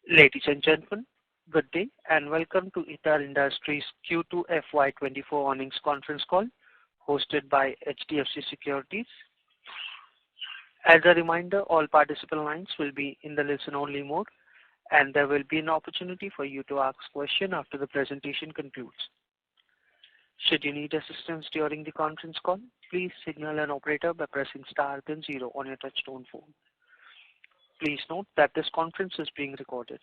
Ladies and gentlemen, good day and welcome to Aether Industries Q2 FY24 earnings conference call hosted by HDFC Securities. As a reminder, all participant lines will be in the listen-only mode and there will be an opportunity for you to ask questions after the presentation concludes. Should you need assistance during the conference call, please signal an operator by pressing star then 0 on your touchtone phone. Please note that this conference is being recorded.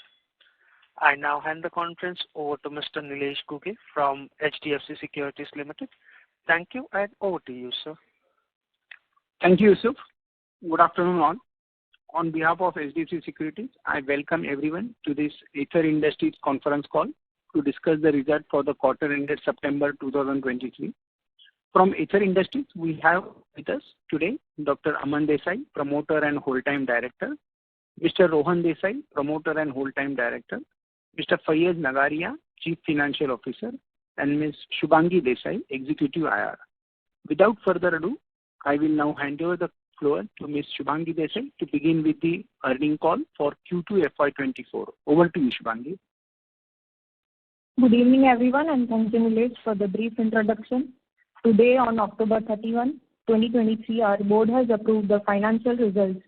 I now hand the conference over to Mr. Nilesh Ghuge from HDFC Securities Limited. Thank you and over to you, sir. Thank you, Yusuf. Good afternoon all. On behalf of HDFC Securities, I welcome everyone to this Aether Industries conference call to discuss the result for the quarter ended September 2023. From Aether Industries, we have with us today Dr. Aman Desai, Promoter and Whole-Time Director, Mr. Rohan Desai, Promoter and Whole-Time Director, Mr. Faiz Nagaria, Chief Financial Officer, and Ms. Shubhangi Desai, Executive IR. Without further ado, I will now hand over the floor to Ms. Shubhangi Desai to begin with the earnings call for Q2 FY24. Over to you, Shubhangi. Good evening, everyone, and thank you, Nilesh, for the brief introduction. Today, on October 31, 2023, our board has approved the financial results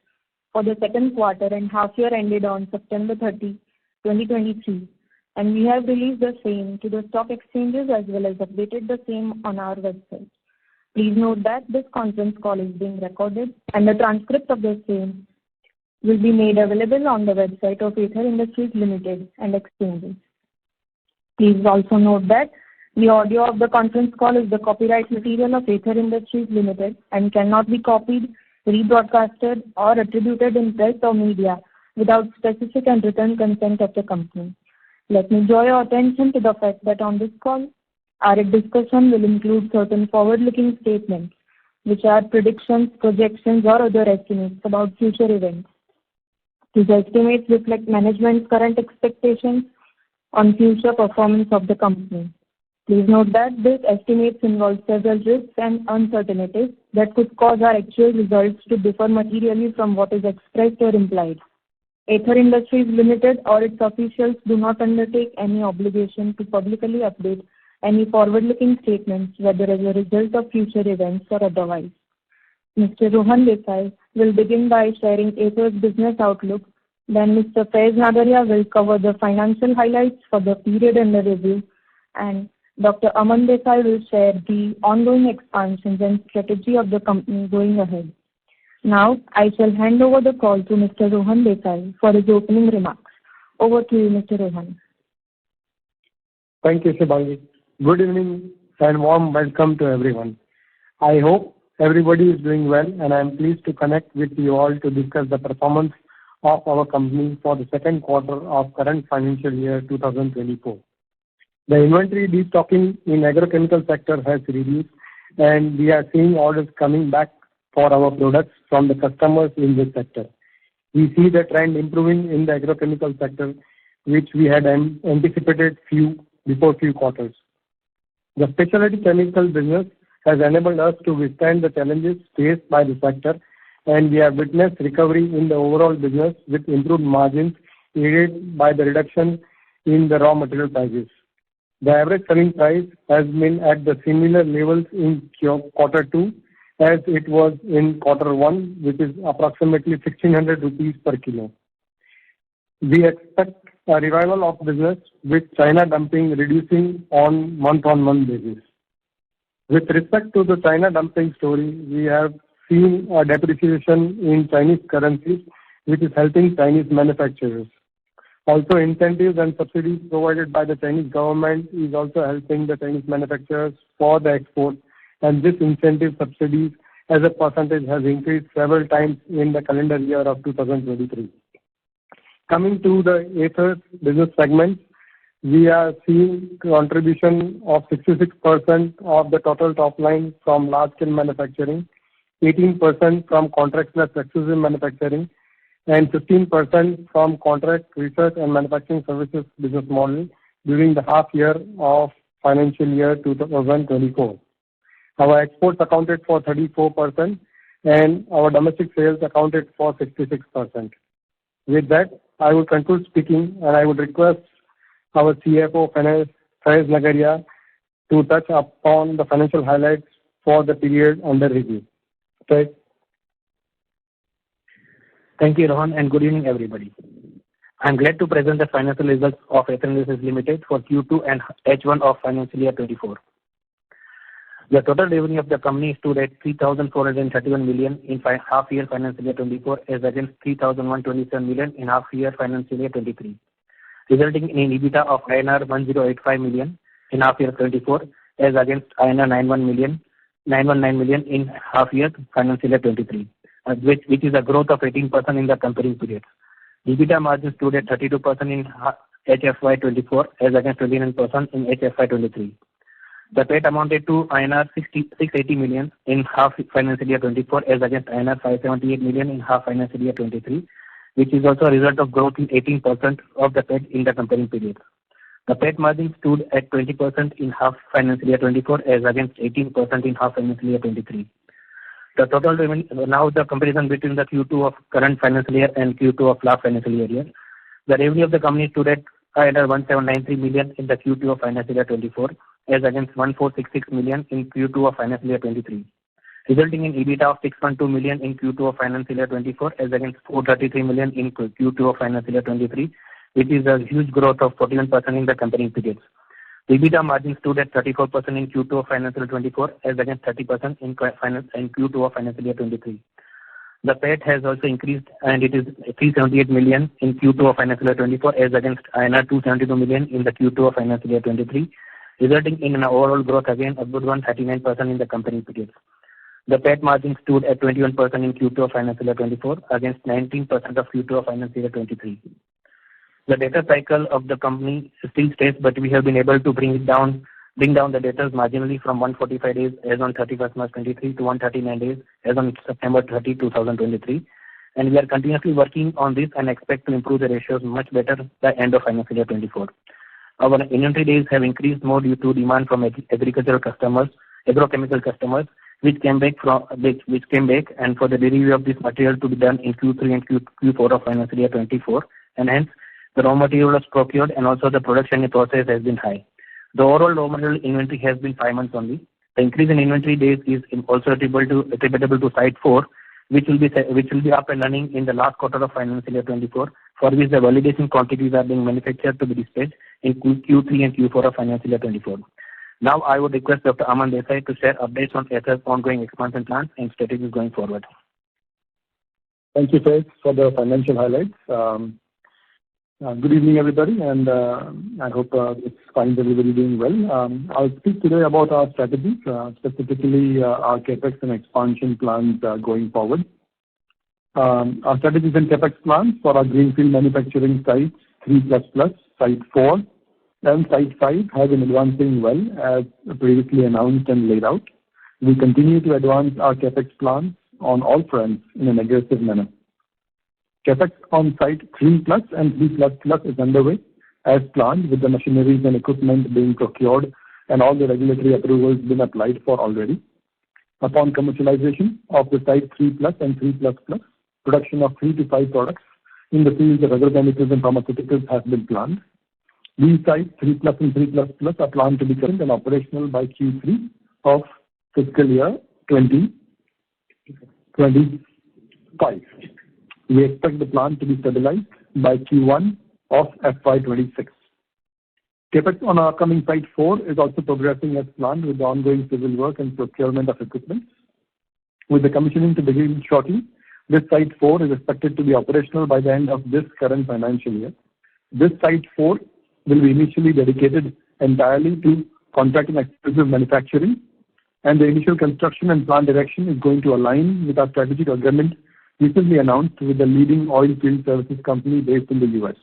for the second quarter and half year ended on September 30, 2023, and we have released the same to the stock exchanges as well as updated the same on our website. Please note that this conference call is being recorded and the transcript of the same will be made available on the website of Aether Industries Limited and exchanges. Please also note that the audio of the conference call is the copyright material of Aether Industries Limited and cannot be copied, rebroadcasted or attributed in press or media without specific and written consent of the company. Let me draw your attention to the fact that on this call, our discussion will include certain forward-looking statements, which are predictions, projections or other estimates about future events. These estimates reflect management's current expectations on future performance of the company. Please note that these estimates involve several risks and uncertainties that could cause our actual results to differ materially from what is expressed or implied. Aether Industries Limited or its officials do not undertake any obligation to publicly update any forward-looking statements, whether as a result of future events or otherwise. Mr. Rohan Desai will begin by sharing Aether's business outlook. Then Mr. Faiz Nagaria will cover the financial highlights for the period under review, and Dr. Aman Desai will share the ongoing expansions and strategy of the company going ahead. Now, I shall hand over the call to Mr. Rohan Desai for his opening remarks. Over to you, Mr. Rohan. Thank you, Shubhangi. Good evening and warm welcome to everyone. I hope everybody is doing well and I am pleased to connect with you all to discuss the performance of our company for the second quarter of current financial year 2024. The inventory destocking in agrochemical sector has reduced and we are seeing orders coming back for our products from the customers in this sector. We see the trend improving in the agrochemical sector, which we had anticipated before few quarters. The specialty chemical business has enabled us to withstand the challenges faced by the sector, and we have witnessed recovery in the overall business with improved margins aided by the reduction in the raw material prices. The average selling price has been at the similar levels in quarter 2 as it was in quarter 1, which is approximately 1,600 rupees per kilo. We expect a revival of business with China dumping reducing on month-on-month basis. With respect to the China dumping story, we have seen a depreciation in Chinese currencies, which is helping Chinese manufacturers. Also, incentives and subsidies provided by the Chinese government is also helping the Chinese manufacturers for the export, and this incentive subsidies as a percentage has increased several times in the calendar year of 2023. Coming to the Aether business segment, we are seeing contribution of 66% of the total top line from large-scale manufacturing, 18% from contract/exclusive manufacturing, and 15% from contract research and manufacturing services business model during the half year of financial year 2024. Our exports accounted for 34% and our domestic sales accounted for 66%. With that, I would conclude speaking, and I would request our CFO, Faiz Nagaria, to touch upon the financial highlights for the period under review. Faiz. Thank you, Rohan, and good evening, everybody. I am glad to present the financial results of Aether Industries Limited for Q2 and H1 of financial year 24. The total revenue of the company stood at 3,431 million in half year financial year 24 as against 3,127 million in half year financial year 23, resulting in an EBITDA of INR 1085 million in half year 24 as against INR 919 million in half year financial year 23, which is a growth of 18% in the comparing period. EBITDA margin stood at 32% in HFY24 as against 29% in HFY23. The PAT amounted to INR 680 million in half financial year 24 as against INR 578 million in half financial year 23, which is also a result of growth in 18% of the PAT in the comparing period. The PAT margin stood at 20% in half financial year 24 as against 18% in half financial year 23. The total revenue, now the comparison between the Q2 of current financial year and Q2 of last financial year. The revenue of the company stood at 1793 million in the Q2 of financial year 24 as against 1466 million in Q2 of financial year 23, resulting in EBITDA of 612 million in Q2 of financial year 24 as against 433 million in Q2 of financial year 23, which is a huge growth of 41% in the comparing periods. The EBITDA margin stood at 34% in Q2 of financial year 24 as against 30% in Q2 of financial year 23. The PAT has also increased and it is 378 million in Q2 of financial year 24 as against INR 272 million in the Q2 of financial year 23, resulting in an overall growth again of good 139% in the comparing periods. The PAT margin stood at 21% in Q2 of financial year 24 against 19% of Q2 of financial year 23. The data cycle of the company still stays, but we have been able to bring down the debtors marginally from 145 days as on 31st March 23 to 139 days as on September 30, 2023. And we are continuously working on this and expect to improve the ratios much better by end of financial year 24. Our inventory days have increased more due to demand from agricultural customers, agrochemical customers, which came back, and for the delivery of this material to be done in Q3 and Q4 of financial year 24, and hence the raw material was procured and also the production process has been high. The overall raw material inventory has been 5 months only. The increase in inventory days is also attributable to Site 4, which will be up and running in the last quarter of financial year 24, for which the validation quantities are being manufactured to be dispatched in Q3 and Q4 of financial year 24. Now I would request Dr. Aman Desai to share updates on Aether's ongoing expansion plans and strategies going forward. Thank you, Faiz, for the financial highlights. Good evening, everybody, and I hope it's fine everybody doing well. I'll speak today about our strategies, specifically our capex and expansion plans going forward. Our strategies and capex plans for our greenfield manufacturing sites 3++, Site 4, and Site 5 have been advancing well as previously announced and laid out. We continue to advance our capex plans on all fronts in an aggressive manner. Capex on Site 3+ and 3++ is underway as planned, with the machineries and equipment being procured and all the regulatory approvals been applied for already. Upon commercialization of the Site 3+ and 3++, production of 3 to 5 products in the fields of agrochemicals and pharmaceuticals has been planned. These sites 3+ and 3++ are planned to be current and operational by Q3 of fiscal year 2025. We expect the plant to be stabilized by Q1 of FY26. Capex on our upcoming Site 4 is also progressing as planned with the ongoing civil work and procurement of equipment. With the commissioning to begin shortly, this Site 4 is expected to be operational by the end of this current financial year. This Site 4 will be initially dedicated entirely to contract and exclusive manufacturing, and the initial construction and plant direction is going to align with our strategic agreement recently announced with the leading oil field services company based in the US.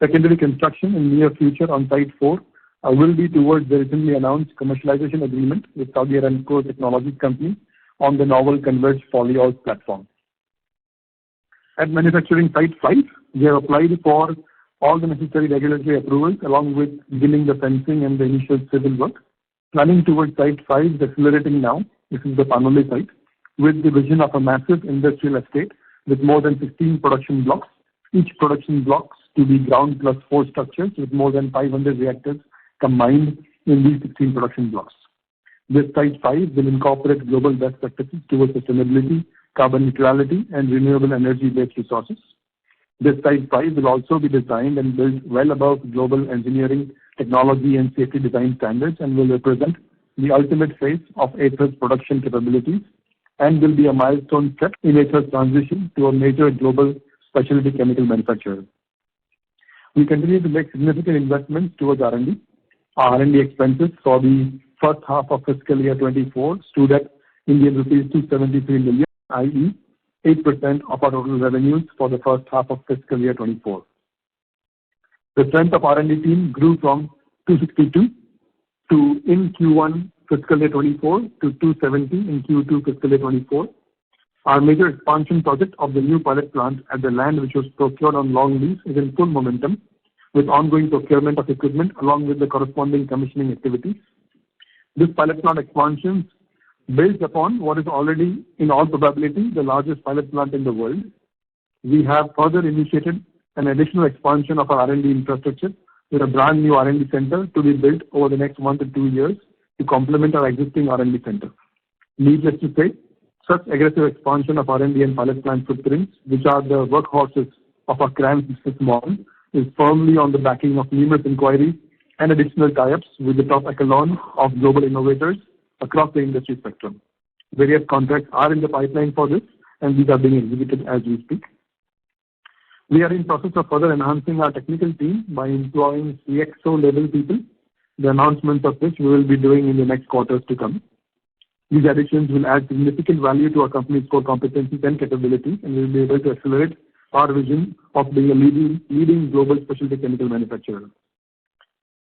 Secondary construction in near future on Site 4 will be towards the recently announced commercialization agreement with Saudi Aramco Technologies Company on the novel converged polyols platform. At manufacturing Site 5, we have applied for all the necessary regulatory approvals along with beginning the fencing and the initial civil work. Planning towards Site 5 is accelerating now. This is the Panoli site, with the vision of a massive industrial estate with more than 16 production blocks each production blocks to be ground plus 4 structures with more than 500 reactors combined in these 16 production blocks. This Site 5 will incorporate global best practices towards sustainability, carbon neutrality, and renewable energy-based resources. This Site 5 will also be designed and built well above global engineering, technology, and safety design standards and will represent the ultimate phase of Aether's production capabilities and will be a milestone step in Aether's transition to a major global specialty chemical manufacturer. We continue to make significant investments towards R&D. Our R&D expenses for the first half of fiscal year 24 stood at Indian rupees 273 million, i.e. 8% of our total revenues for the first half of fiscal year 24. The strength of R&D team grew from 262 in Q1 fiscal year 24 to 270 in Q2 fiscal year 24. Our major expansion project of the new pilot plant at the land which was procured on long lease is in full momentum with ongoing procurement of equipment along with the corresponding commissioning activities. This pilot plant expansion builds upon what is already, in all probability, the largest pilot plant in the world. We have further initiated an additional expansion of our R&D infrastructure with a brand new R&D center to be built over the next 1 to 2 years to complement our existing R&D center. Needless to say, such aggressive expansion of R&D and pilot plant footprints, which are the workhorses of our CRAMS business model, is firmly on the backing of numerous inquiries and additional tie-ups with the top echelon of global innovators across the industry spectrum. Various contracts are in the pipeline for this, and these are being executed as we speak. We are in process of further enhancing our technical team by employing CXO level people, the announcements of which we will be doing in the next quarters to come. These additions will add significant value to our company's core competencies and capabilities, and we will be able to accelerate our vision of being a leading global specialty chemical manufacturer.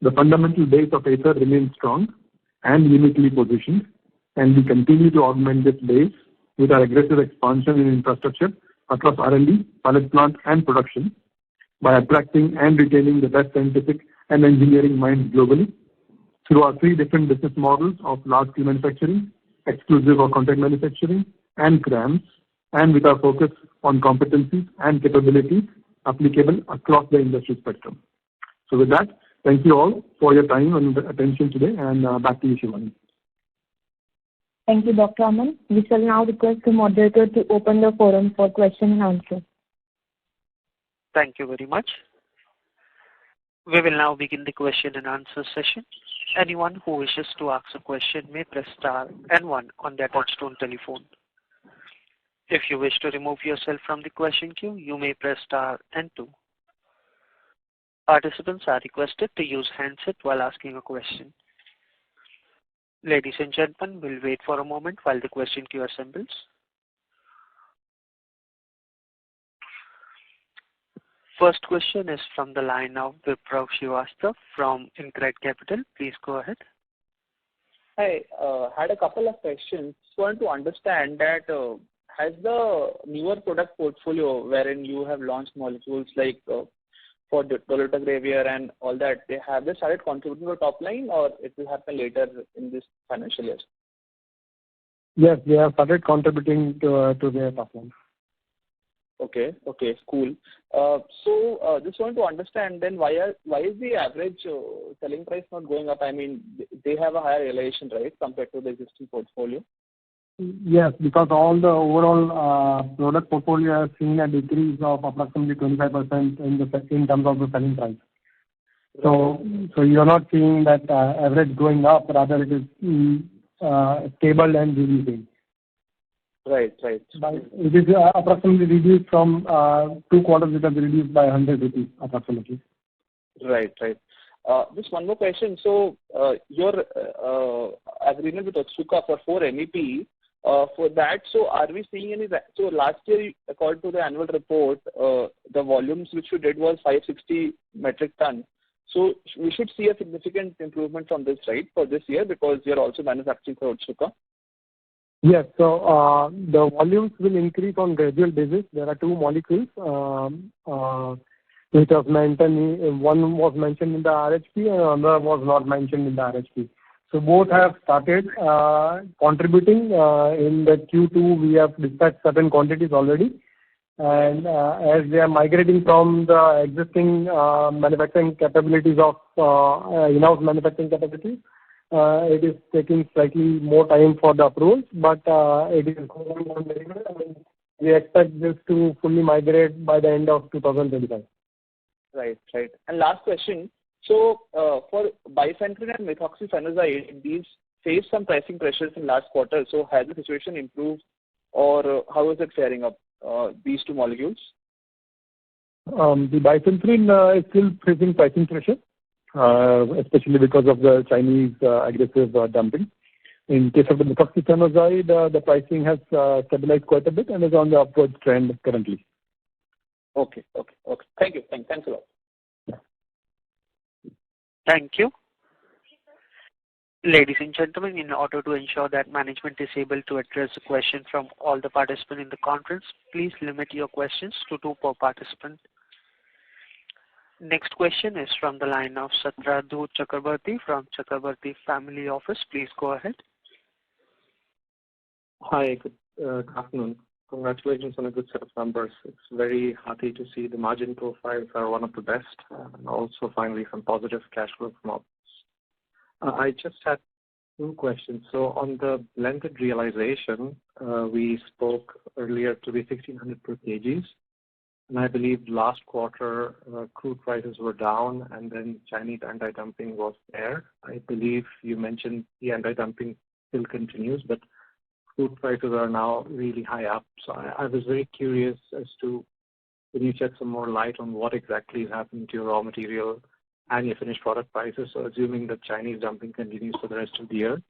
The fundamental base of Aether remains strong and uniquely positioned, and we continue to augment this base with our aggressive expansion in infrastructure across R&D, pilot plant, and production by attracting and retaining the best scientific and engineering minds globally through our 3 different business models of large-scale manufacturing, exclusive or contract manufacturing, and CRAMS, and with our focus on competencies and capabilities applicable across the industry spectrum. So with that, thank you all for your time and attention today, and back to you, Shivani. Thank you, Dr. Aman. We shall now request the moderator to open the forum for question and answer. Thank you very much. We will now begin the question and answer session. Anyone who wishes to ask a question may press star and 1 on their touchtone telephone. If you wish to remove yourself from the question queue, you may press star and 2. Participants are requested to use handset while asking a question. Ladies and gentlemen, we'll wait for a moment while the question queue assembles. First question is from the line of Vipraw Srivastava from InCred Capital. Please go ahead. Hi, had a couple of questions. Just wanted to understand that has the newer product portfolio wherein you have launched molecules like for dolutegravir and all that, have they started contributing to top line, or it will happen later in this financial year? Yes, they have started contributing to their top line. Okay, cool. So just want to understand then why is the average selling price not going up? I mean, they have a higher realization, right, compared to the existing portfolio? Yes, because all the overall product portfolio has seen a decrease of approximately 25% in terms of the selling price. So you are not seeing that average going up, rather it is stable and reducing. Right. But it is approximately reduced from 2 quarters. It has reduced by 100 rupees approximately. Right. Just one more question. So your agreement with Otsuka for 4 MEP, for that, so are we seeing any? So last year, according to the annual report, the volumes which you did was 560 metric ton. So we should see a significant improvement from this, right, for this year, because you are also manufacturing for Otsuka. Yes, so the volumes will increase on gradual basis. There are 2 molecules which was mentioned. One was mentioned in the RHP and another was not mentioned in the RHP. So both have started contributing. In the Q2, we have dispatched certain quantities already, And as they are migrating from the existing manufacturing capabilities of in-house manufacturing capabilities, it is taking slightly more time for the approvals, but it is going on very well. And we expect this to fully migrate by the end of 2025. Right. And last question. So for bifenthrin and methoxyfenozide, these faced some pricing pressures in last quarter. So has the situation improved, or how is it faring up, these two molecules? The bifenthrin is still facing pricing pressure, especially because of the Chinese aggressive dumping. In case of the methoxyfenozide, the pricing has stabilized quite a bit and is on the upward trend currently. Okay. Thank you. Thanks a lot. Thank you. Ladies and gentlemen, in order to ensure that management is able to address the question from all the participants in the conference, please limit your questions to 2 per participant. Next question is from the line of Satradhu Chakrabarty from Chakrabarty Family Office. Please go ahead. Hi, good afternoon. Congratulations on a good set of numbers. It's very happy to see the margin profiles are one of the best, and also finally some positive cash flow from ops. I just had 2 questions. So on the blended realization, we spoke earlier to be 1,600 per kgs, and I believe last quarter crude prices were down, and then Chinese anti-dumping was there. I believe you mentioned the anti-dumping still continues, but crude prices are now really high up. So I was very curious as to, can you shed some more light on what exactly is happening to your raw material and your finished product prices? So assuming that Chinese dumping continues for the rest of the year,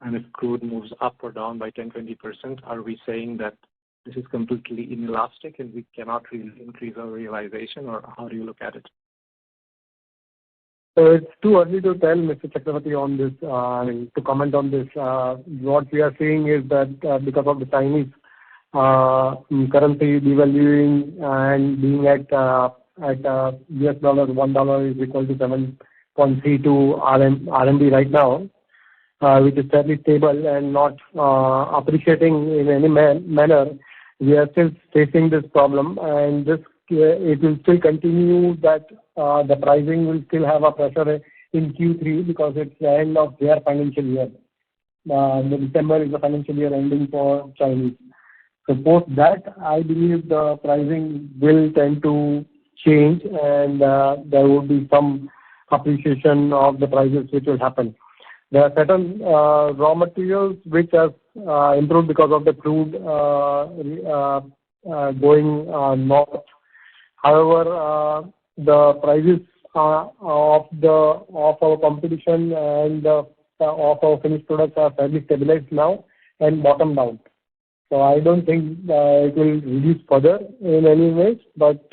and if crude moves up or down by 10-20%, are we saying that this is completely inelastic and we cannot really increase our realization, or how do you look at it? So it's too early to tell, Mr. Chakravarty, on this, to comment on this. What we are seeing is that because of the Chinese currency devaluing and being at US dollar, $1 is equal to 7.32 RMB right now, which is fairly stable and not appreciating in any manner, we are still facing this problem, and it will still continue that the pricing will still have a pressure in Q3 because it's the end of their financial year. The December is the financial year ending for Chinese. So post that, I believe the pricing will tend to change, and there will be some appreciation of the prices which will happen. There are certain raw materials which have improved because of the crude going north. However, the prices of our competition and of our finished products are fairly stabilized now and bottomed out. So I don't think it will reduce further in any ways, but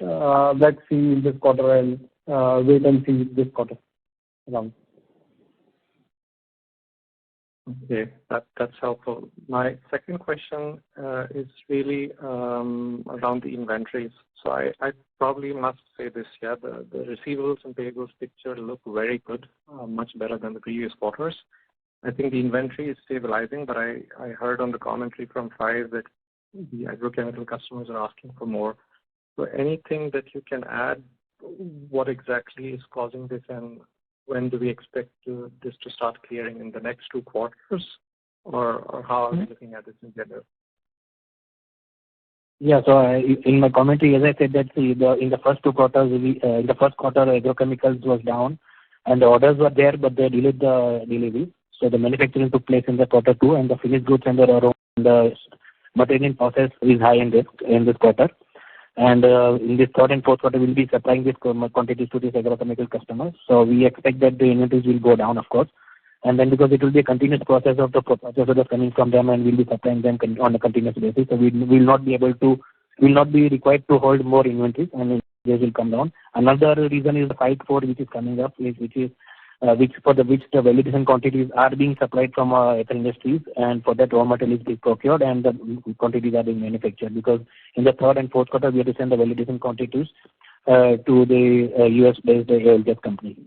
let's see this quarter and wait and see this quarter around. Okay, that's helpful. My second question is really around the inventories. So I probably must say this, the receivables and payables picture look very good, much better than the previous quarters. I think the inventory is stabilizing, but I heard on the commentary from Five that the agrochemical customers are asking for more. So anything that you can add, what exactly is causing this, and when do we expect this to start clearing, in the next 2 quarters, or how are we looking at this in general? Yeah, so in my commentary, as I said, that in the first 2 quarters, in the first quarter, agrochemicals was down, and the orders were there, but they delayed the delivery. So the manufacturing took place in the quarter 2, and the finished goods and the material process is high in this quarter. And in this 3rd and 4th quarter, we'll be supplying this quantities to these agrochemical customers. So we expect that the inventories will go down, of course. And then because it will be a continuous process of the purchase orders coming from them, and we'll be supplying them on a continuous basis. So we will not be required to hold more inventories, and they will come down. Another reason is the 5-4, which is coming up, which the validation quantities are being supplied from Aether Industries, and for that raw material is being procured, and the quantities are being manufactured. Because in the 3rd and 4th quarter, we have to send the validation quantities to the US-based oil gas company.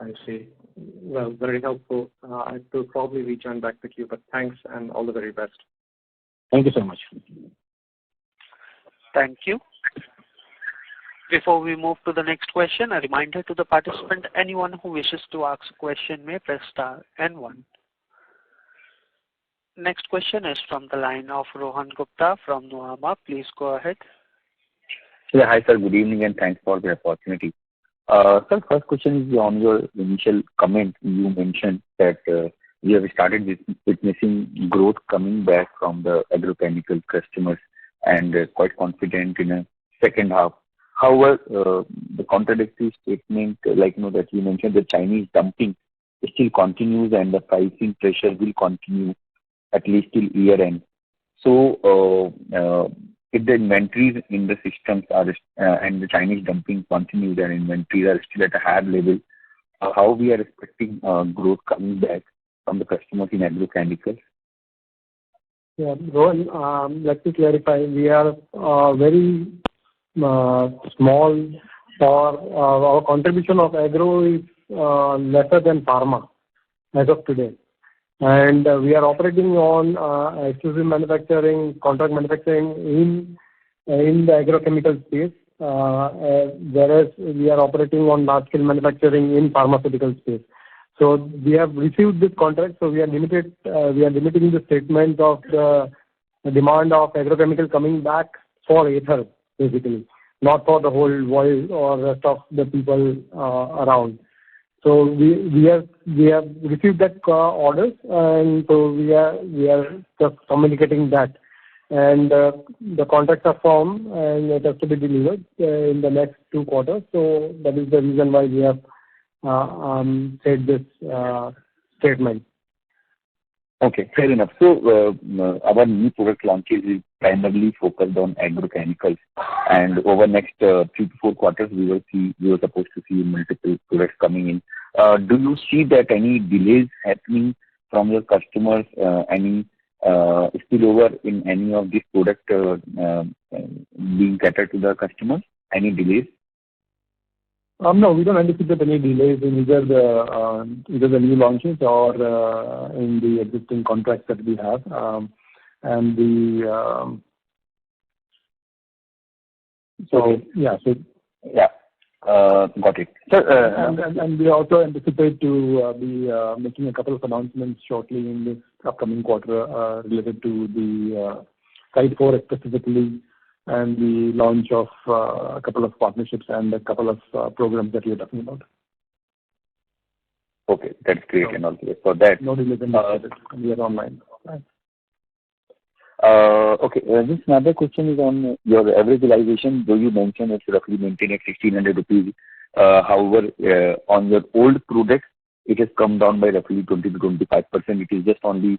I see. Well, very helpful. I will probably rejoin back the queue, but thanks and all the very best. Thank you so much. Thank you. Before we move to the next question, a reminder to the participant, anyone who wishes to ask a question may press star and 1. Next question is from the line of Rohan Gupta from Nuvama. Please go ahead. Yeah, hi sir, good evening and thanks for the opportunity. Sir, first question is on your initial comment. You mentioned that we have started witnessing growth coming back from the agrochemical customers and quite confident in a second half. However, the contradictory statement, that you mentioned, the Chinese dumping still continues and the pricing pressure will continue at least till year end. So, if the inventories in the systems are and the Chinese dumping continues and inventories are still at a higher level, how we are expecting growth coming back from the customers in agrochemicals? Yeah, Rohan, let me clarify. We are very small for our contribution of agro is lesser than pharma as of today. And we are operating on exclusive manufacturing, contract manufacturing in the agrochemical space, whereas we are operating on large-scale manufacturing in pharmaceutical space. So we have received this contract, so we are limited. We are limiting the statement of the demand of agrochemical coming back for Aether, basically, not for the whole world or rest of the people around. So we have received that orders, and so we are just communicating that, and the contracts are formed and it has to be delivered in the next 2 quarters. So that is the reason why we have said this statement. Okay, fair enough. So our new product launches is primarily focused on agrochemicals, and over next 3 to 4 quarters we were supposed to see multiple products coming in. Do you see that any delays happening from your customers, any spillover in any of these products being catered to the customers? Any delays? No, we don't anticipate any delays in either the new launches or in the existing contracts that we have. Got it. And we also anticipate to be making a couple of announcements shortly in this upcoming quarter related to the Site 4 specifically, and the launch of a couple of partnerships and a couple of programs that we are talking about. Okay, that's great, and all the best for that. No delays in that. We are online. Okay, just another question is on your average realization. Though you mentioned it's roughly maintained at 1,600 rupees. However, on your old products, it has come down by roughly 20 to 25%. It is just only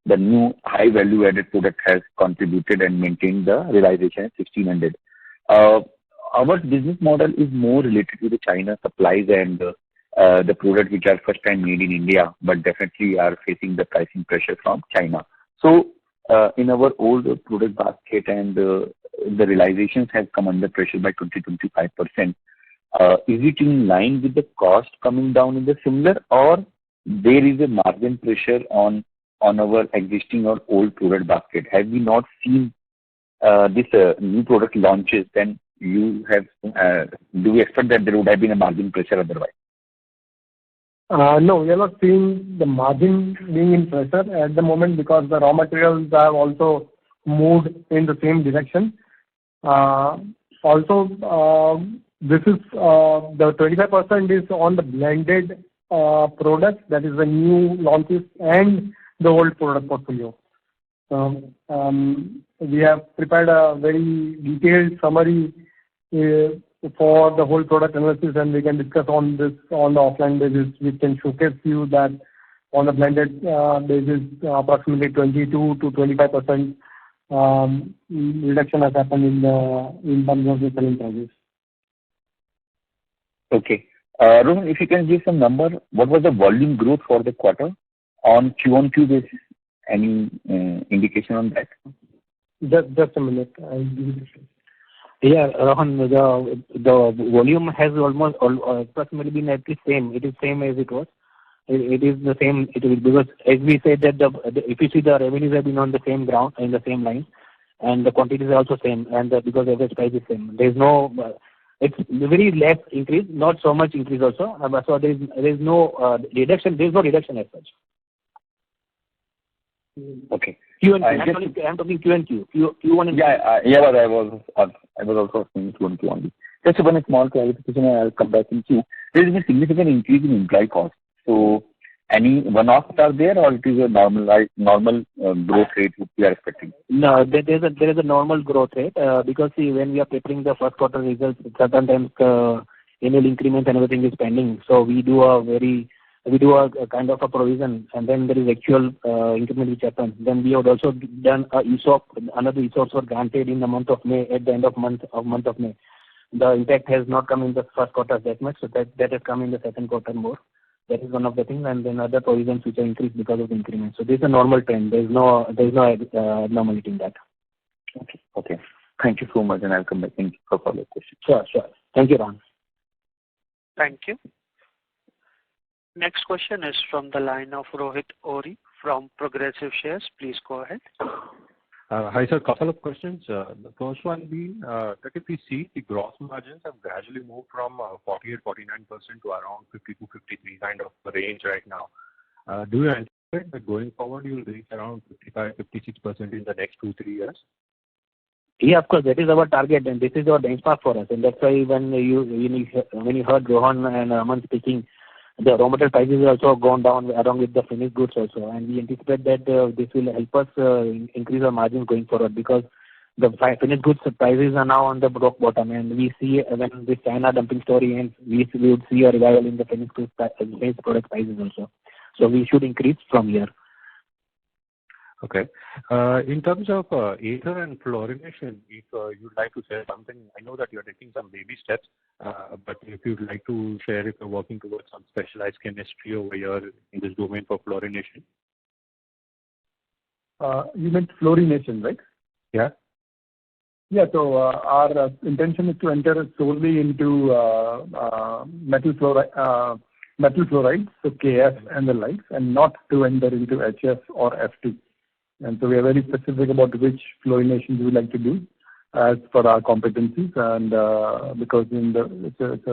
the new high value added product has contributed and maintained the realization at 1,600. Our business model is more related to the China supplies and the products which are first time made in India, but definitely are facing the pricing pressure from China. So, in our old product basket and the realizations have come under pressure by 20-25%. Is it in line with the cost coming down in the similar, or there is a margin pressure on our existing or old product basket? Have we not seen this new product launches? Then you have do we expect that there would have been a margin pressure otherwise? No, we are not seeing the margin being in pressure at the moment because the raw materials have also moved in the same direction. Also, this is the 25% is on the blended products, that is the new launches and the old product portfolio. We have prepared a very detailed summary for the whole product analysis, and we can discuss on this on the offline basis. We can showcase you that on a blended basis, approximately 22 to 25% reduction has happened in terms of the selling prices. Okay. Rohan, if you can give some number, what was the volume growth for the quarter on Q-on-Q basis? Any indication on that? Just a minute. I'll give you the figure. Yeah, Rohan, the volume has almost approximately been at the same. It is same as it was. It is the same. It is because as we said that if you see the revenues have been on the same ground in the same line, and the quantities are also same, and because average price is same. There is no. It's very less increase, not so much increase also. So there is no reduction. There is no reduction as such. Okay. Q and Q. I'm talking Q and Q. Q1 and but I was also saying Q and Q only. Just one small clarification, and I'll come back in Q. There is a significant increase in employee cost. So, any one-offs are there, or it is a normal growth rate which we are expecting? No, there is a normal growth rate because see, when we are preparing the first quarter results, certain times annual increments and everything is pending. So we do a kind of a provision, and then there is actual increment which happens. Then we have also done a ESOP. Another ESOPs were granted in the month of May, at the end of month of May. The impact has not come in the first quarter that much, so that has come in the second quarter more. That is one of the things, and then other provisions which are increased because of the increment. So this is a normal trend. There is no abnormality in that. Okay. Thank you so much, and I'll come back in for follow-up questions. Sure. Thank you, Ram. Thank you. Next question is from the line of Rohit Ori from Progressive Shares. Please go ahead. Hi, sir. Couple of questions. The first one being that if we see the gross margins have gradually moved from 48-49% to around 52-53 kind of range right now. Do you anticipate that going forward you will reach around 55-56% in the next 2-3 years? Yeah, of course, that is our target, and this is our benchmark for us. And that's why when you heard Rohan and Aman speaking, the raw material prices have also gone down along with the finished goods also, and we anticipate that this will help us increase our margins going forward because the finished goods prices are now on the rock bottom, and we see when this China dumping story ends, we would see a revival in the finished product prices also. So we should increase from here. Okay. In terms of Aether and fluorination, if you'd like to share something, I know that you're taking some baby steps, but if you'd like to share if you're working towards some specialized chemistry over here in this domain for fluorination. You meant fluorination, right? Yeah. Yeah, so our intention is to enter solely into metal fluorides, so KF and the likes, and not to enter into HF or FT. And so we are very specific about which fluorination we would like to do as per our competencies, and because it's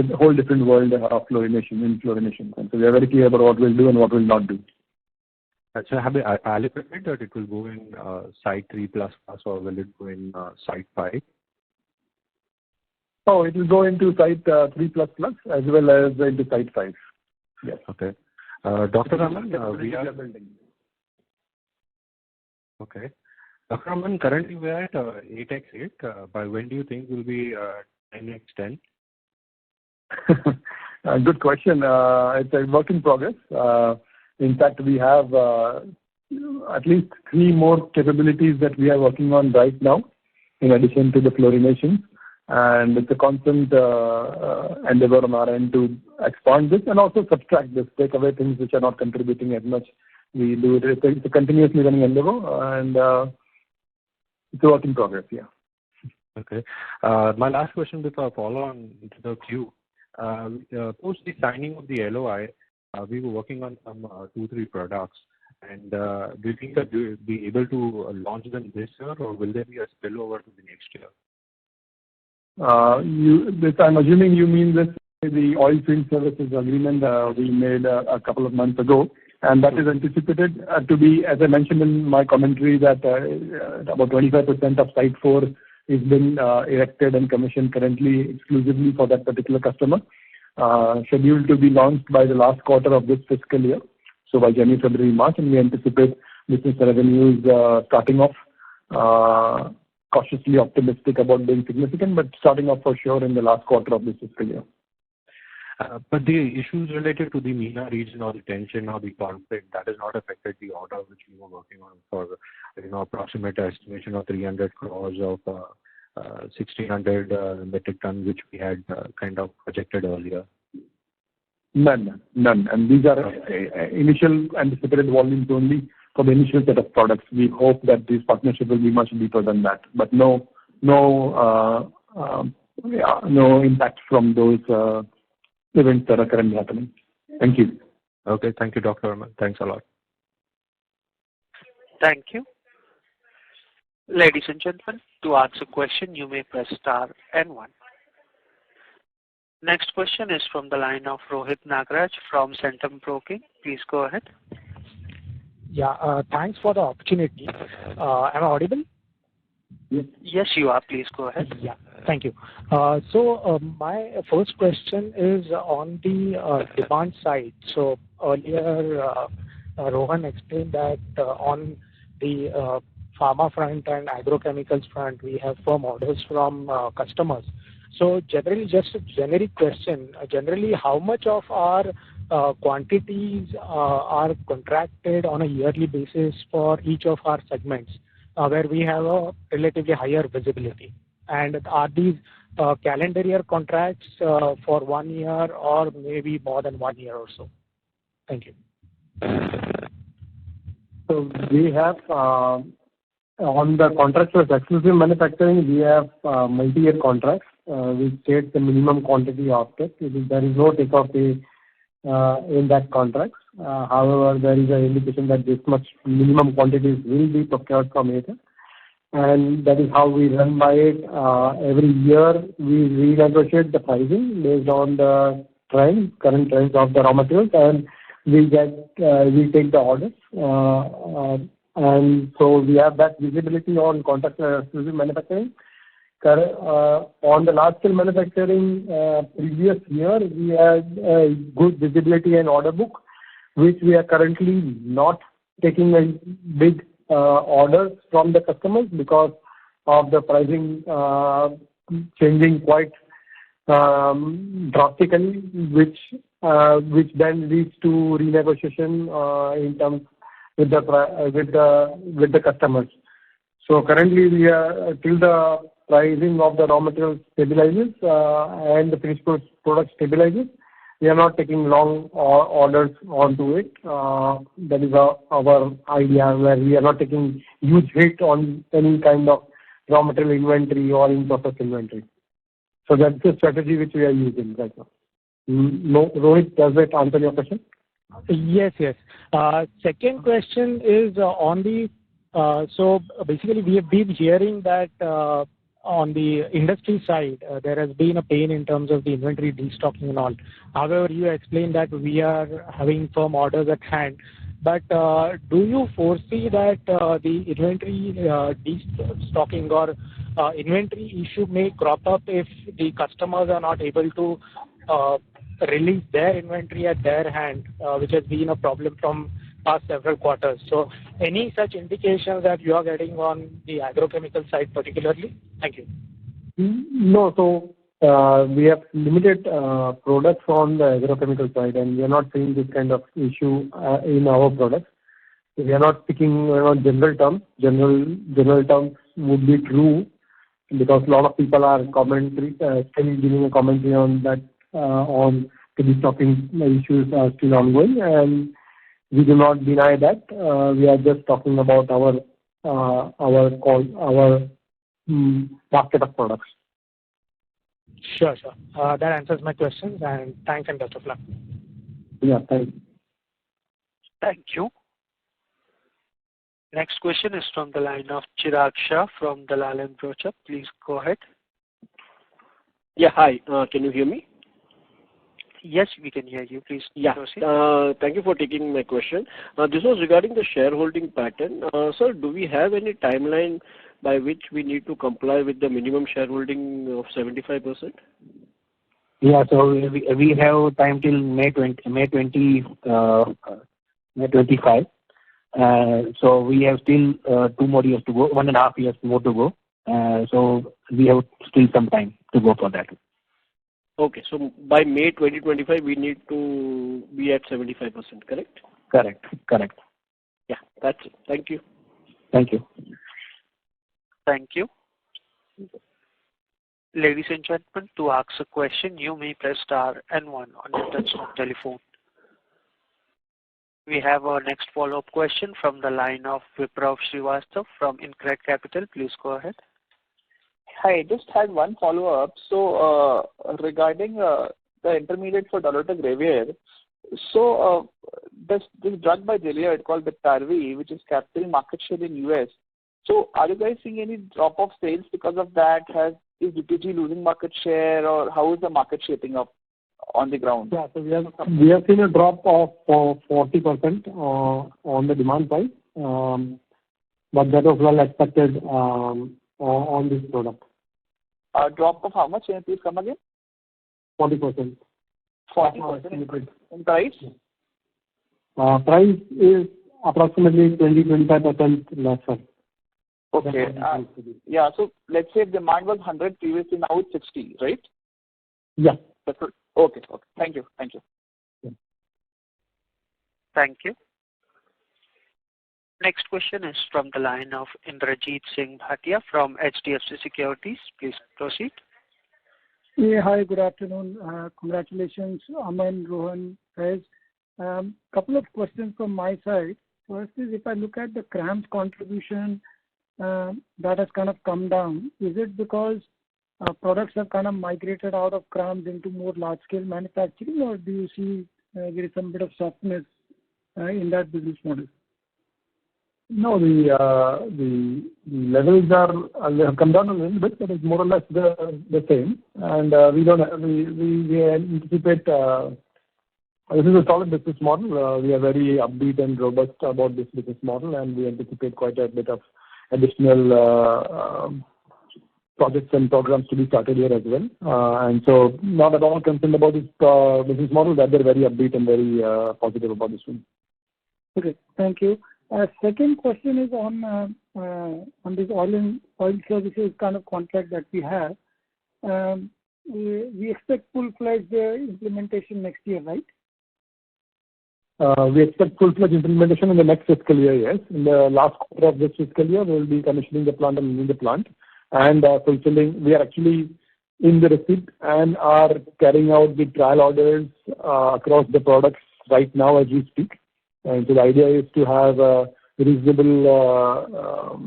a whole different world of fluorination, and so we are very clear about what we'll do and what we'll not do. So have you allocated that it will go in site 3++, or will it go in site 5? Oh, it will go into site 3++ as well as into site 5. Yes. Okay. Dr. Raman, we are building. Okay. Dr. Raman, currently we are at 8x8. By when do you think we'll be 10x10? Good question. It's a work in progress. In fact, we have at least 3 more capabilities that we are working on right now, in addition to the fluorination. And it's a constant endeavor on our end to expand this and also subtract this, take away things which are not contributing as much. We do it. It's a continuously running endeavor, and it's a work in progress. Yeah. Okay. My last question before I follow on to the queue. Post the signing of the LOI, we were working on some 2-3 products, and do you think that you'll be able to launch them this year, or will there be a spillover to the next year? I'm assuming you mean this the oil field services agreement we made a couple of months ago, and that is anticipated to be, as I mentioned in my commentary, that about 25% of Site 4 is been erected and commissioned currently exclusively for that particular customer, scheduled to be launched by the last quarter of this fiscal year, so by January, February, March, and we anticipate business revenues starting off cautiously optimistic about being significant, but starting off for sure in the last quarter of this fiscal year. But the issues related to the MENA region or the tension or the conflict, that has not affected the order which we were working on for approximate estimation of 300 crores of 1,600 metric ton, which we had kind of projected earlier. None. And these are initial anticipated volumes only for the initial set of products. We hope that this partnership will be much deeper than that, but no impact from those events that are currently happening. Thank you. Okay. Thank you, Dr. Verma. Thanks a lot. Thank you. Ladies and gentlemen, to ask a question, you may press star and 1. Next question is from the line of Rohit Nagraj from Centrum Broking. Please go ahead. Yeah, thanks for the opportunity. Am I audible? Yes, you are. Please go ahead. Yeah, thank you. My first question is on the demand side. So earlier, Rohan explained that on the pharma front and agrochemicals front, we have firm orders from customers. So generally, just a generic question, generally how much of our quantities are contracted on a yearly basis for each of our segments where we have a relatively higher visibility? And are these calendar year contracts for 1 year or maybe more than 1 year or so? Thank you. So we have on the contracts for exclusive manufacturing, we have multi-year contracts which state the minimum quantity offtake. There is no take-off pay in that contracts. However, there is an indication that this much minimum quantities will be procured from Aether, and that is how we run by it. Every year we renegotiate the pricing based on the current trends of the raw materials, and we take the orders. And so we have that visibility on contract exclusive manufacturing. On the large scale manufacturing, previous year we had a good visibility and order book, which we are currently not taking a big orders from the customers because of the pricing changing quite drastically, which then leads to renegotiation in terms with the customers. So currently we are till the pricing of the raw materials stabilizes and the finished product stabilizes, we are not taking long orders onto it. That is our idea, where we are not taking huge hit on any kind of raw material inventory or in-process inventory. So that's the strategy which we are using right now. No, Rohit, does that answer your question? Yes. Second question is on the so basically we have been hearing that on the industry side there has been a pain in terms of the inventory destocking and all. However, you explained that we are having firm orders at hand. But do you foresee that the inventory destocking or inventory issue may crop up if the customers are not able to release their inventory at their hand, which has been a problem from past several quarters? So any such indications that you are getting on the agrochemical side particularly? Thank you. No, so we have limited products on the agrochemical side, and we are not seeing this kind of issue in our products. We are not speaking general terms. General terms would be true because a lot of people are still giving a commentary on that on the destocking issues are still ongoing, and we do not deny that. We are just talking about our basket of products. Sure. That answers my questions, and thanks and best of luck. Yeah, thanks. Thank you. Next question is from the line of Chirag Shah from Dalal & Broacha. Please go ahead. Yeah, hi. Can you hear me? Yes, we can hear you. Please proceed. Thank you for taking my question. This was regarding the shareholding pattern. Sir, do we have any timeline by which we need to comply with the minimum shareholding of 75%? Yeah, so we have time till May 25. So we have still 2 more years to go, 1.5 years more to go. So we have still some time to go for that. Okay, so by May 2025, we need to be at 75%, correct? Correct. Yeah, that's it. Thank you. Thank you. Thank you. Ladies and gentlemen, to ask a question, you may press star and 1 on your touchtone telephone. We have our next follow-up question from the line of Vipraw Srivastava from InCred Capital. Please go ahead. Hi, just had one follow-up. So regarding the intermediate for dolutegravir, So this drug by Gilead called Biktarvy, which is capturing market share in US. So are you guys seeing any drop of sales because of that? Is DPG losing market share, or how is the market shaping up on the ground? Yeah, so we have seen a drop of 40% on the demand side, but that was well expected on this product. A drop of how much? Can you please come again? 40%. 40% in price? Price is approximately 20-25% lesser. Okay. Yeah. So let's say demand was 100 previously, now it's 60, right? Yeah. That's good. Okay. Thank you. Yeah. Thank you. Next question is from the line of Indrajit Singh Bhatia from HDFC Securities. Please proceed. Yeah, hi, good afternoon. Congratulations, Aman, Rohan, Faiz. Couple of questions from my side. First is, if I look at the CRAMS contribution that has kind of come down, is it because products have kind of migrated out of CRAMS into more large-scale manufacturing, or do you see there is some bit of softness in that business model? No, the levels have come down a little bit, but it's more or less the same. And we anticipate this is a solid business model. We are very upbeat and robust about this business model, and we anticipate quite a bit of additional projects and programs to be started here as well. And so not at all concerned about this business model, that they're very upbeat and very positive about this one. Okay, thank you. Second question is on this oil services kind of contract that we have. We expect full-fledged implementation next year, right? We expect full-fledged implementation in the next fiscal year, yes. In the last quarter of this fiscal year, we will be commissioning the plant and moving the plant. And we are actually in the receipt and are carrying out the trial orders across the products right now as we speak. And so the idea is to have reasonable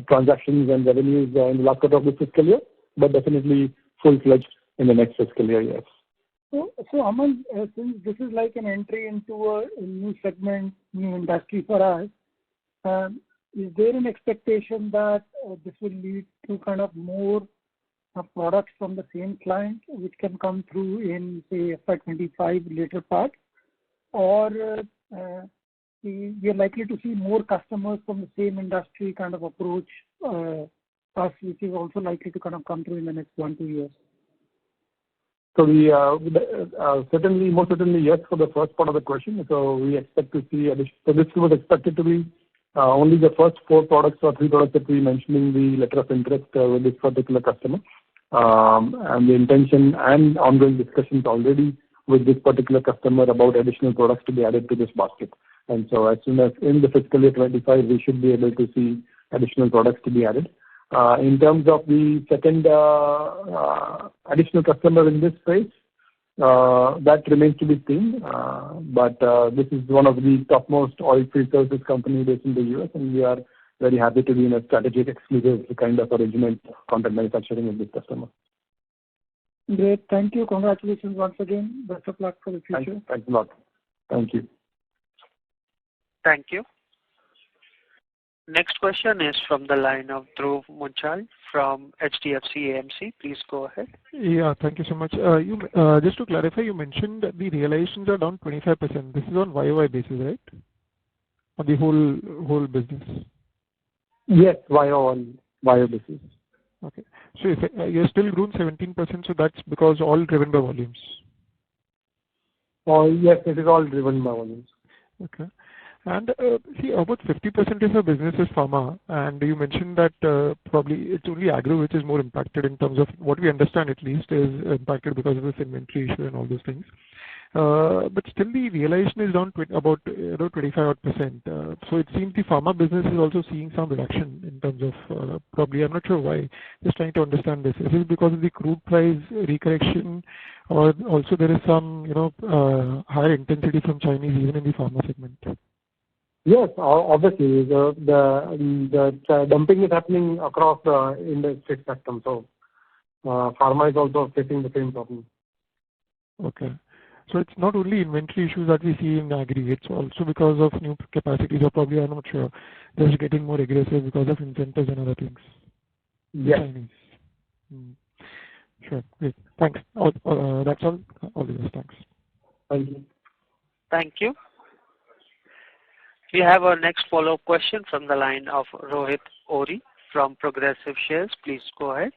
transactions and revenues in the last quarter of this fiscal year, but definitely full-fledged in the next fiscal year, yes. So Aman, since this is like an entry into a new segment, new industry for us, is there an expectation that this will lead to kind of more products from the same client which can come through in, say, FY25 later part? Or we are likely to see more customers from the same industry kind of approach us, which is also likely to kind of come through in the next 1-2 years? So we most certainly yes for the first part of the question. So we expect to see addition. So this was expected to be only the first 4 products or 3 products that we mentioned in the letter of interest with this particular customer. And the intention and ongoing discussions already with this particular customer about additional products to be added to this basket. And so as soon as in the fiscal year 25, we should be able to see additional products to be added. In terms of the second additional customer in this space, that remains to be seen. But this is one of the topmost oil field services companies based in the US, and we are very happy to be in a strategic exclusive kind of arrangement contract manufacturing with this customer. Great. Thank you. Congratulations once again. Best of luck for the future. Thanks a lot. Thank you. Thank you. Next question is from the line of Dhruv Muchhal from HDFC AMC. Please go ahead. Yeah, thank you so much. Just to clarify, you mentioned that the realizations are down 25%. This is on YOY basis, right? On the whole business? Yes, YOY basis. Okay. So if you're still grown 17%, so that's because all driven by volumes? Yes, it is all driven by volumes. Okay. And see, about 50% of your business is pharma, and you mentioned that probably it's only agro which is more impacted in terms of what we understand at least is impacted because of this inventory issue and all those things. But still the realization is down about 25%. So it seems the pharma business is also seeing some reduction in terms of probably, I'm not sure why, just trying to understand this. Is it because of the crude price recorrection, or also there is some higher intensity from Chinese even in the pharma segment? Yes, obviously the dumping is happening across the industry spectrum. So pharma is also facing the same problem. Okay. So it's not only inventory issues that we see in agri, it's also because of new capacities, or probably, I'm not sure, they're getting more aggressive because of incentives and other things. Yes. Sure. Great. Thanks. That's all. All the best. Thanks. Thank you. Thank you. We have our next follow-up question from the line of Rohit Ori from Progressive Shares. Please go ahead.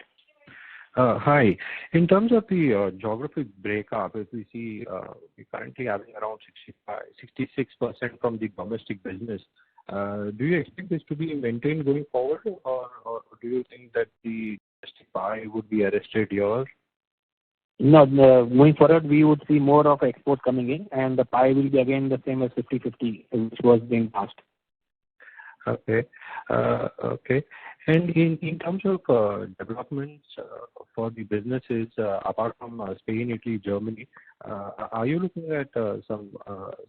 Hi. In terms of the geographic breakup, if we see we're currently having around 66% from the domestic business. Do you expect this to be maintained going forward, or do you think that the domestic pie would be arrested here? No, going forward, we would see more of export coming in, and the pie will be again the same as 50-50, which was in past. Okay. Okay. And in terms of developments for the businesses, apart from Spain, Italy, Germany, are you looking at some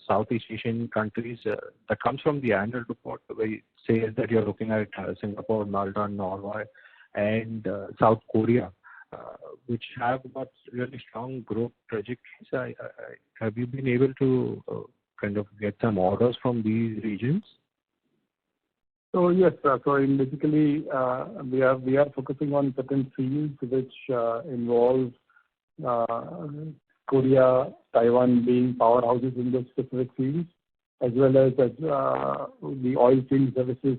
Southeast Asian countries that comes from the annual report where it says that you're looking at Singapore, Malta, Norway, and South Korea, which have got really strong growth trajectories? Have you been able to kind of get some orders from these regions? So yes, so basically we are focusing on certain fields which involve Korea, Taiwan being powerhouses in those specific fields, as well as the oil field services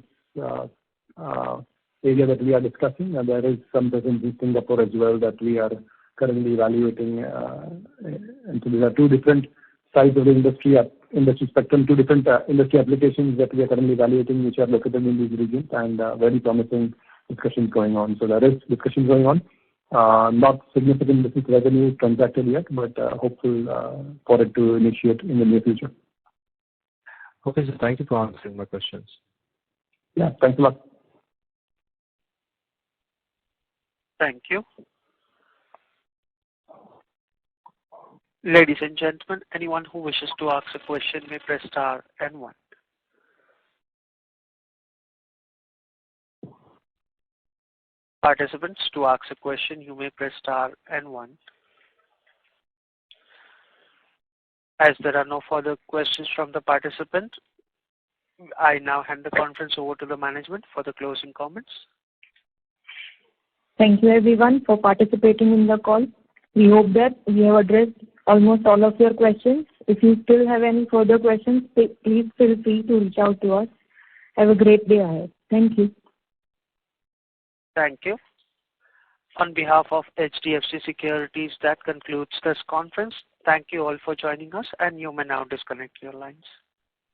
area that we are discussing, and there is some presence in Singapore as well that we are currently evaluating. And so there are two different sides of the industry spectrum, two different industry applications that we are currently evaluating, which are located in these regions, and very promising discussions going on. So there is discussions going on, not significant business revenue transacted yet, but hopeful for it to initiate in the near future. Okay, so thank you for answering my questions. Yeah, thanks a lot. Thank you. Ladies and gentlemen, anyone who wishes to ask a question may press star and 1. Participants, to ask a question, you may press star and 1. As there are no further questions from the participant, I now hand the conference over to the management for the closing comments. Thank you everyone for participating in the call. We hope that we have addressed almost all of your questions. If you still have any further questions, please feel free to reach out to us. Have a great day ahead. Thank you. Thank you. On behalf of HDFC Securities, that concludes this conference. Thank you all for joining us, and you may now disconnect your lines.